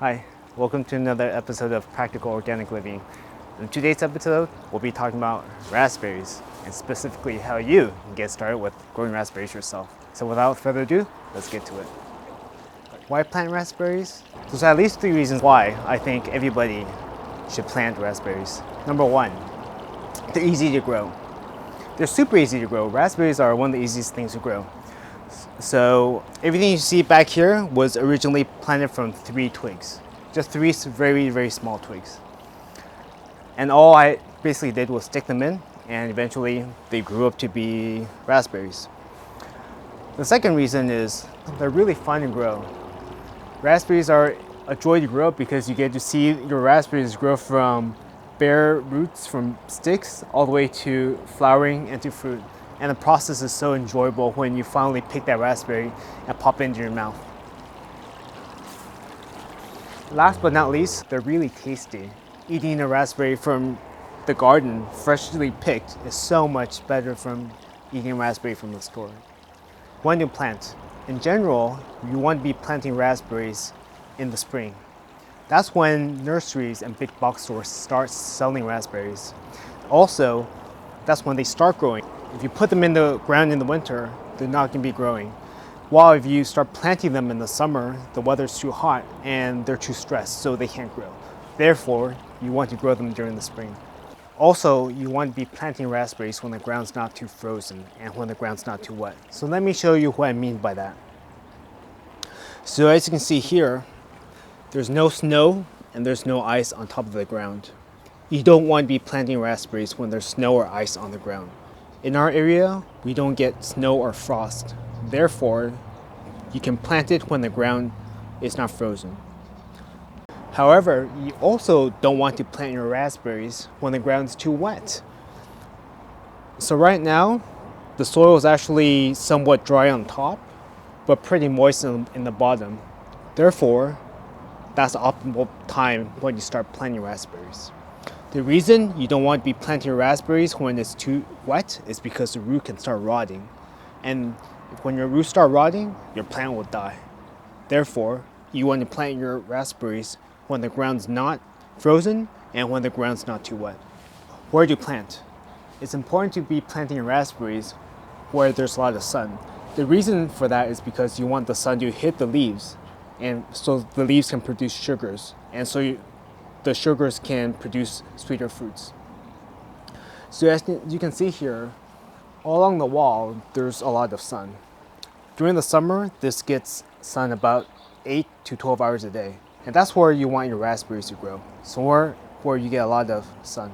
Hi, welcome to another episode of Practical Organic Living. In today's episode, we'll be talking about raspberries and specifically how you can get started with growing raspberries yourself. So without further ado, let's get to it. Why plant raspberries? There's at least 3 reasons why I think everybody should plant raspberries. Number 1, they're easy to grow. They're super easy to grow. Raspberries are one of the easiest things to grow. So everything you see back here was originally planted from 3 twigs. Just 3 very, very small twigs. And all I basically did was stick them in, and eventually they grew up to be raspberries. The second reason is they're really fun to grow. Raspberries are a joy to grow because you get to see your raspberries grow from bare roots, from sticks, all the way to flowering and to fruit. And the process is so enjoyable when you finally pick that raspberry and pop it into your mouth. Last but not least, they're really tasty. Eating a raspberry from the garden, freshly picked, is so much better from eating a raspberry from the store. When you plant, in general, you want to be planting raspberries in the spring. That's when nurseries and big box stores start selling raspberries. Also, that's when they start growing. If you put them in the ground in the winter, they're not going to be growing. While if you start planting them in the summer, the weather's too hot and they're too stressed, so they can't grow. Therefore, you want to grow them during the spring. Also, you want to be planting raspberries when the ground's not too frozen and when the ground's not too wet. So let me show you what I mean by that. So as you can see here, there's no snow and there's no ice on top of the ground. You don't want to be planting raspberries when there's snow or ice on the ground. In our area, we don't get snow or frost. Therefore, you can plant it when the ground is not frozen. However, you also don't want to plant your raspberries when the ground is too wet. So right now, the soil is actually somewhat dry on top, but pretty moist in the bottom. Therefore, that's the optimal time when you start planting raspberries. The reason you don't want to be planting raspberries when it's too wet is because the root can start rotting. And when your roots start rotting, your plant will die. Therefore, you want to plant your raspberries when the ground's not frozen and when the ground's not too wet. Where do you plant? It's important to be planting your raspberries where there's a lot of sun. The reason for that is because you want the sun to hit the leaves, and so the leaves can produce sugars, and so the sugars can produce sweeter fruits. So as you can see here, all along the wall, there's a lot of sun. During the summer, this gets sun about 8 to 12 hours a day. And that's where you want your raspberries to grow. So where you get a lot of sun.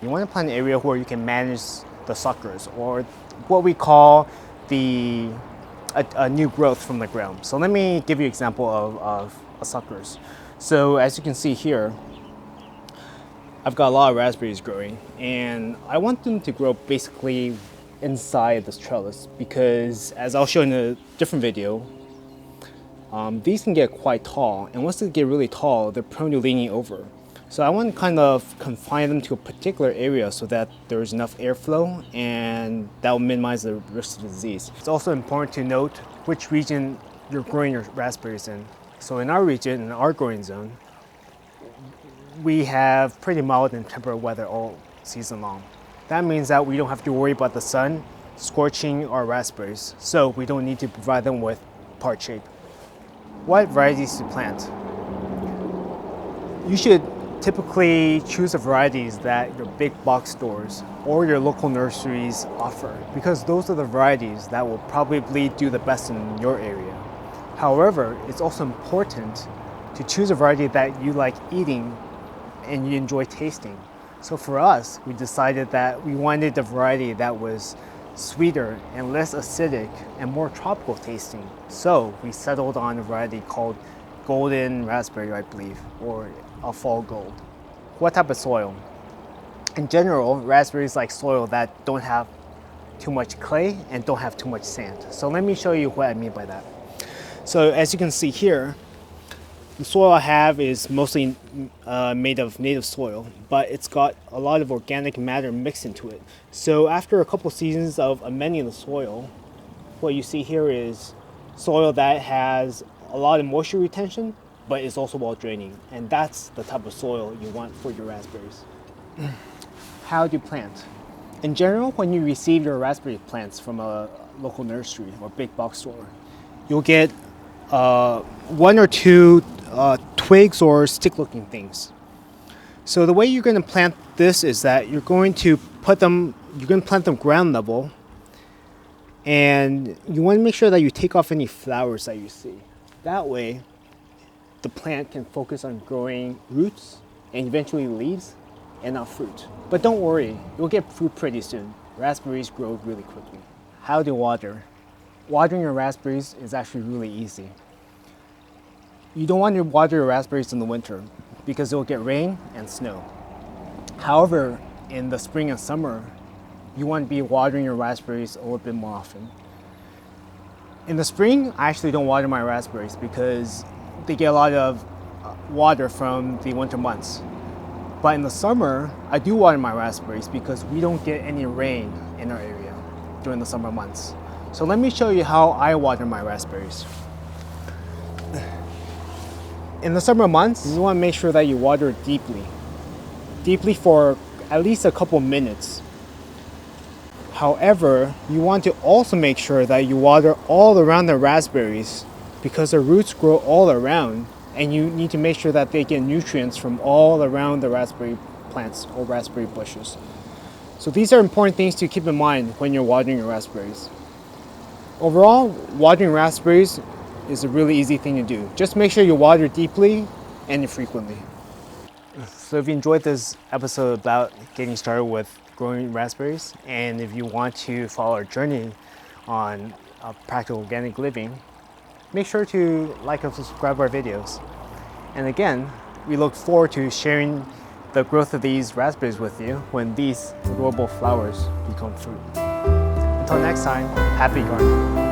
You want to plant an area where you can manage the suckers, or what we call a new growth from the ground. So let me give you an example of suckers. So as you can see here, I've got a lot of raspberries growing, and I want them to grow basically inside this trellis because, as I'll show in a different video, these can get quite tall, and once they get really tall, they're prone to leaning over. So I want to kind of confine them to a particular area so that there's enough airflow, and that will minimize the risk of disease. It's also important to note which region you're growing your raspberries in. So in our region, in our growing zone, we have pretty mild and temperate weather all season long. That means that we don't have to worry about the sun scorching our raspberries, so we don't need to provide them with part shade. What varieties to plant? You should typically choose the varieties that your big box stores or your local nurseries offer, because those are the varieties that will probably do the best in your area. However, it's also important to choose a variety that you like eating and you enjoy tasting. So for us, we decided that we wanted a variety that was sweeter and less acidic and more tropical tasting. So we settled on a variety called golden raspberry, I believe, or a fall gold. What type of soil? In general, raspberries like soil that don't have too much clay and don't have too much sand. So let me show you what I mean by that. So as you can see here, the soil I have is mostly made of native soil, but it's got a lot of organic matter mixed into it. So after a couple seasons of amending the soil, what you see here is soil that has a lot of moisture retention but it's also well draining. And that's the type of soil you want for your raspberries. How do you plant? In general, when you receive your raspberry plants from a local nursery or big box store, you'll get one or two twigs or stick-looking things. So the way you're going to plant this is that you're going to plant them ground level, and you want to make sure that you take off any flowers that you see. That way, the plant can focus on growing roots and eventually leaves and not fruit. But don't worry, you'll get fruit pretty soon. Raspberries grow really quickly. How to water? Watering your raspberries is actually really easy. You don't want to water your raspberries in the winter because it'll get rain and snow. However, in the spring and summer, you want to be watering your raspberries a little bit more often. In the spring, I actually don't water my raspberries because they get a lot of water from the winter months. But in the summer, I do water my raspberries because we don't get any rain in our area during the summer months. So let me show you how I water my raspberries. In the summer months, you want to make sure that you water deeply for at least a couple minutes. However, you want to also make sure that you water all around the raspberries because the roots grow all around, and you need to make sure that they get nutrients from all around the raspberry plants or raspberry bushes. So these are important things to keep in mind when you're watering your raspberries. Overall, watering raspberries is a really easy thing to do. Just make sure you water deeply and frequently. So if you enjoyed this episode about getting started with growing raspberries, and if you want to follow our journey on practical organic living, make sure to like and subscribe our videos. And again, we look forward to sharing the growth of these raspberries with you when these adorable flowers become fruit. Until next time, happy gardening.